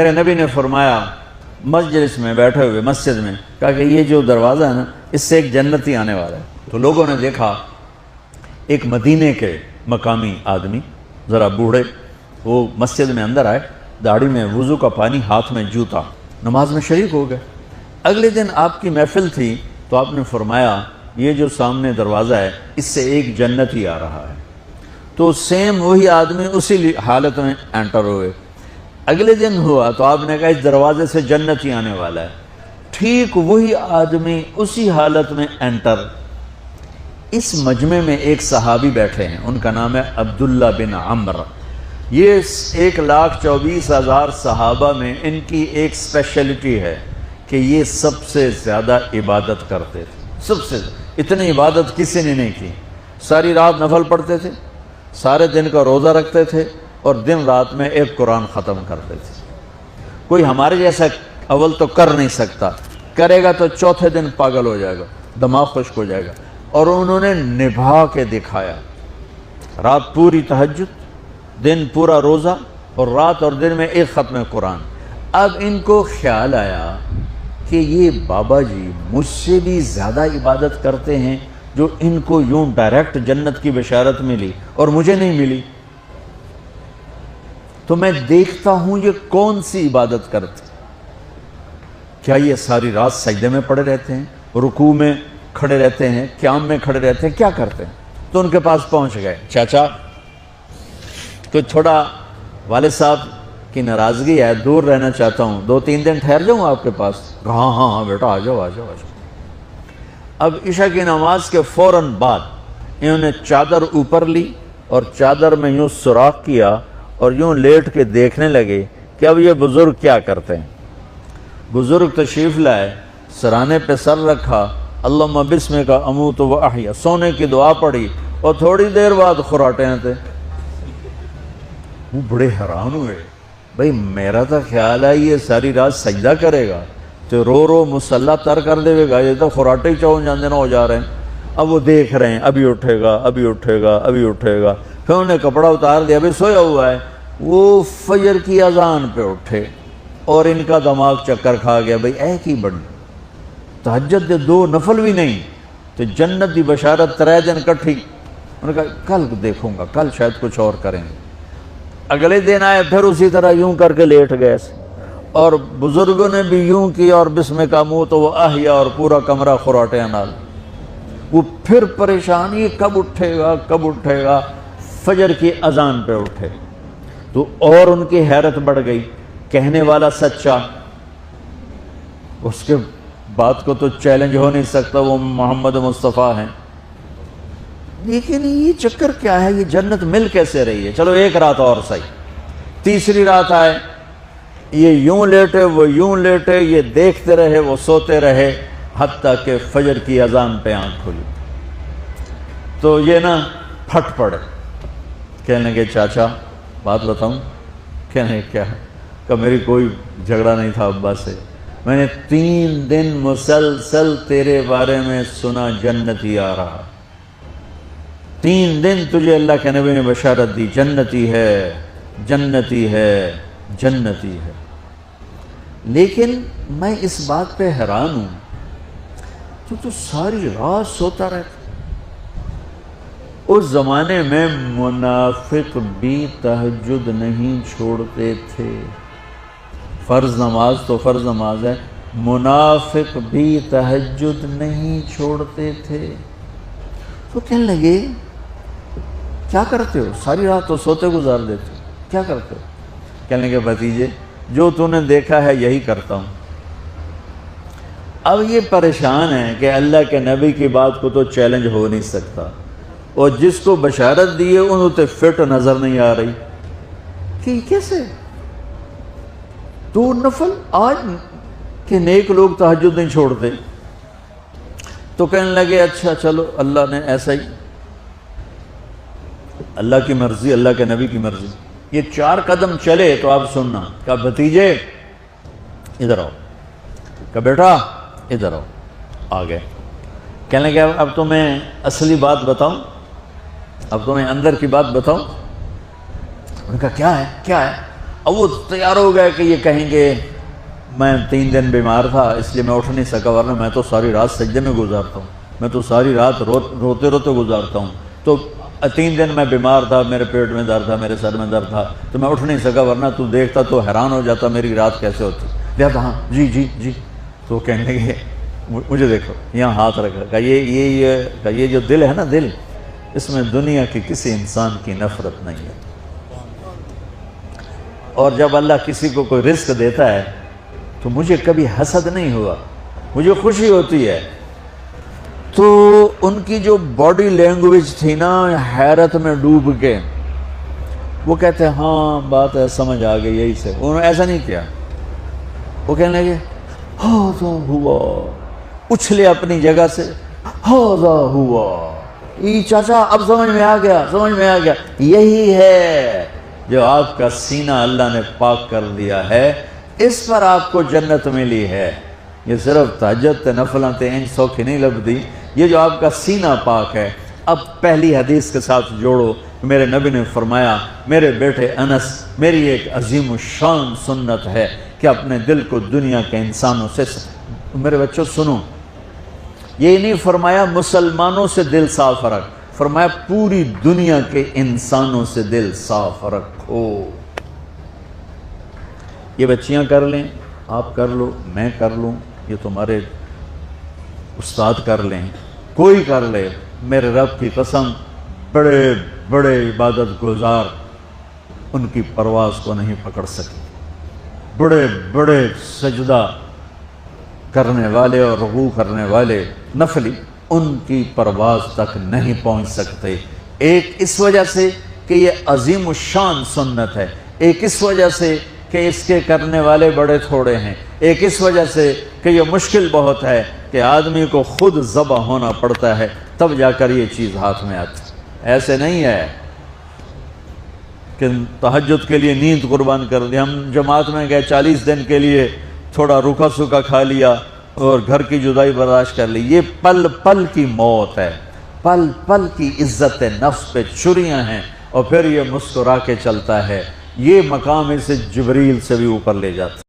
میرے نبی نے فرمایا مجلس میں بیٹھے ہوئے مسجد میں، کہا کہ یہ جو دروازہ ہے نا اس سے ایک جنتی آنے والا ہے۔ تو لوگوں نے دیکھا ایک مدینے کے مقامی آدمی ذرا بوڑھے، وہ مسجد میں اندر آئے، داڑھی میں وضو کا پانی، ہاتھ میں جوتا، نماز میں شریک ہو گئے۔ اگلے دن آپ کی محفل تھی تو آپ نے فرمایا یہ جو سامنے دروازہ ہے اس سے ایک جنتی آ رہا ہے۔ تو سیم وہی آدمی اسی حالت میں انٹر ہوئے۔ اگلے دن ہوا تو آپ نے کہا اس دروازے سے جنتی آنے والا ہے، ٹھیک وہی آدمی اسی حالت میں انٹر۔ اس مجمع میں ایک صحابی بیٹھے ہیں، ان کا نام ہے عبداللہ بن عمر۔ یہ 1,24,000 صحابہ میں ان کی ایک اسپیشلٹی ہے کہ یہ سب سے زیادہ عبادت کرتے تھے، سب سے اتنی عبادت کسی نے نہیں کی۔ ساری رات نفل پڑھتے تھے، سارے دن کا روزہ رکھتے تھے، اور دن رات میں ایک قرآن ختم کرتے تھے۔ کوئی ہمارے جیسا اول تو کر نہیں سکتا، کرے گا تو چوتھے دن پاگل ہو جائے گا، دماغ خشک ہو جائے گا، اور انہوں نے نبھا کے دکھایا۔ رات پوری تہجد، دن پورا روزہ، اور رات اور دن میں ایک ختم قرآن۔ اب ان کو خیال آیا کہ یہ بابا جی مجھ سے بھی زیادہ عبادت کرتے ہیں، جو ان کو یوں ڈائریکٹ جنت کی بشارت ملی اور مجھے نہیں ملی، تو میں دیکھتا ہوں یہ کون سی عبادت کرتے، کیا یہ ساری رات سجدے میں پڑے رہتے ہیں، رکوع میں کھڑے رہتے ہیں، قیام میں کھڑے رہتے ہیں، کیا کرتے ہیں؟ تو ان کے پاس پہنچ گئے، چاچا کوئی تھوڑا والد صاحب کی ناراضگی ہے، دور رہنا چاہتا ہوں، 2-3 دن ٹھہر جاؤں آپ کے پاس؟ ہاں ہاں ہاں بیٹا آ جاؤ آ جاؤ آ جاؤ۔ اب عشاء کی نماز کے فوراً بعد انہوں نے چادر اوپر لی اور چادر میں یوں سوراخ کیا اور یوں لیٹ کے دیکھنے لگے کہ اب یہ بزرگ کیا کرتے ہیں۔ بزرگ تشریف لائے، سرانے پہ سر رکھا، اللہم بسمک اموت و احیا، سونے کی دعا پڑھی، اور تھوڑی دیر بعد خراٹے تھے۔ وہ بڑے حیران ہوئے، بھئی میرا تو خیال ہے یہ ساری رات سجدہ کرے گا تو رو رو مسلح تر کر دے گا، یہ تو خراٹے ہی چون جاندے نہ ہو جا رہے ہیں۔ اب وہ دیکھ رہے ہیں ابھی اٹھے گا ابھی اٹھے گا ابھی اٹھے گا، پھر انہوں نے کپڑا اتار دیا، ابھی سویا ہوا ہے۔ وہ فجر کی اذان پہ اٹھے اور ان کا دماغ چکر کھا گیا، بھئی اے کی بڑی تہجد دے 2 نفل بھی نہیں تو جنت دی بشارت 3 دن کٹھی۔ انہوں نے کہا کل دیکھوں گا، کل شاید کچھ اور کریں گے۔ اگلے دن آئے، پھر اسی طرح یوں کر کے لیٹ گئے، اور بزرگوں نے بھی یوں کیا، اور بسمک اموت و احیا، اور پورا کمرہ خراٹے نال۔ وہ پھر پریشان، یہ کب اٹھے گا کب اٹھے گا؟ فجر کی اذان پہ اٹھے تو اور ان کی حیرت بڑھ گئی، کہنے والا سچا، اس کے بات کو تو چیلنج ہو نہیں سکتا، وہ محمد مصطفیٰ ہیں، لیکن یہ چکر کیا ہے، یہ جنت مل کیسے رہی ہے؟ چلو ایک رات اور صحیح۔ تیسری رات آئے، یہ یوں لیٹے وہ یوں لیٹے، یہ دیکھتے رہے وہ سوتے رہے، حتیٰ کہ فجر کی اذان پہ آنکھ کھلی تو یہ نا پھٹ پڑے، کہنے لگے چاچا بات بتاؤں؟ کہنے کیا ہے؟ کہ میری کوئی جھگڑا نہیں تھا ابا سے، میں نے 3 دن مسلسل تیرے بارے میں سنا جنتی آ رہا، 3 دن تجھے اللہ کے نبی نے بشارت دی جنتی ہے جنتی ہے جنتی ہے، لیکن میں اس بات پہ حیران ہوں تو ساری رات سوتا رہتا۔ اس زمانے میں منافق بھی تہجد نہیں چھوڑتے تھے، فرض نماز تو فرض نماز ہے، منافق بھی تہجد نہیں چھوڑتے تھے۔ تو کہنے لگے کیا کرتے ہو؟ ساری رات تو سوتے گزار دیتے ہو، کیا کرتے ہو؟ کہنے لگے بھتیجے جو تو نے دیکھا ہے یہی کرتا ہوں۔ اب یہ پریشان ہے کہ اللہ کے نبی کی بات کو تو چیلنج ہو نہیں سکتا، اور جس کو بشارت دی ہے انہوں تے فٹ نظر نہیں آ رہی کہ کیسے 2 نفل آج کہ نیک لوگ تہجد نہیں چھوڑتے۔ تو کہنے لگے اچھا چلو اللہ نے ایسا ہی، اللہ کی مرضی، اللہ کے نبی کی مرضی۔ یہ 4 قدم چلے تو آپ سننا، کہا بھتیجے ادھر آؤ، کہا بیٹا ادھر آؤ، آ گئے۔ کہنے لگے اب تمہیں اصلی بات بتاؤں، اب تمہیں اندر کی بات بتاؤں؟ انہوں نے کہا کیا ہے کیا ہے؟ اب وہ تیار ہو گیا کہ یہ کہیں گے میں 3 دن بیمار تھا اس لیے میں اٹھ نہیں سکا، ورنہ میں تو ساری رات سجدے میں گزارتا ہوں، میں تو ساری رات روتے روتے گزارتا ہوں، تو 3 دن میں بیمار تھا، میرے پیٹ میں درد تھا، میرے سر میں درد تھا، تو میں اٹھ نہیں سکا، ورنہ تو دیکھتا تو حیران ہو جاتا میری رات کیسے ہوتی۔ لہذا ہاں جی جی جی، تو کہنے لگے مجھے دیکھو یہاں ہاتھ رکھا کہ یہ جو دل ہے نا، دل اس میں دنیا کی کسی انسان کی نفرت نہیں ہے، اور جب اللہ کسی کو کوئی رزق دیتا ہے تو مجھے کبھی حسد نہیں ہوا، مجھے خوشی ہوتی ہے۔ تو ان کی جو باڈی لینگویج تھی نا، حیرت میں ڈوب کے وہ کہتے ہیں ہاں بات ہے، سمجھ آ گئی، یہی سے۔ انہوں نے ایسا نہیں کیا، وہ کہنے لگے ہاذا ہوا، اچھلے اپنی جگہ سے، ہاذا ہوا، یہ چاچا اب سمجھ میں آ گیا، سمجھ میں آ گیا، یہی ہے جو آپ کا سینہ اللہ نے پاک کر دیا ہے، اس پر آپ کو جنت ملی ہے۔ یہ صرف تہجد تے نفلاں تے انج سوکھی نہیں لبدی، یہ جو آپ کا سینہ پاک ہے۔ اب پہلی حدیث کے ساتھ جوڑو، میرے نبی نے فرمایا میرے بیٹے انس، میری ایک عظیم الشان سنت ہے کہ اپنے دل کو دنیا کے انسانوں سے، میرے بچوں سنو، یہ نہیں فرمایا مسلمانوں سے دل صاف رکھ، فرمایا پوری دنیا کے انسانوں سے دل صاف رکھو۔ یہ بچیاں کر لیں، آپ کر لو، میں کر لوں، یہ تمہارے استاد کر لیں، کوئی کر لے، میرے رب کی قسم بڑے بڑے عبادت گزار ان کی پرواز کو نہیں پکڑ سکتے، بڑے بڑے سجدہ کرنے والے اور رکوع کرنے والے نفلی ان کی پرواز تک نہیں پہنچ سکتے۔ ایک اس وجہ سے کہ یہ عظیم الشان سنت ہے، ایک اس وجہ سے کہ اس کے کرنے والے بڑے تھوڑے ہیں، ایک اس وجہ سے کہ یہ مشکل بہت ہے کہ آدمی کو خود ذبح ہونا پڑتا ہے تب جا کر یہ چیز ہاتھ میں آتی۔ ایسے نہیں ہے کہ تہجد کے لیے نیند قربان کر دی، ہم جماعت میں گئے 40 دن کے لیے تھوڑا روکھا سوکھا کھا لیا اور گھر کی جدائی برداشت کر لی، یہ پل پل کی موت ہے، پل پل کی عزت نفس پہ چھریاں ہیں، اور پھر یہ مسکرا کے چلتا ہے، یہ مقام اسے جبریل سے بھی اوپر لے جاتا ہے۔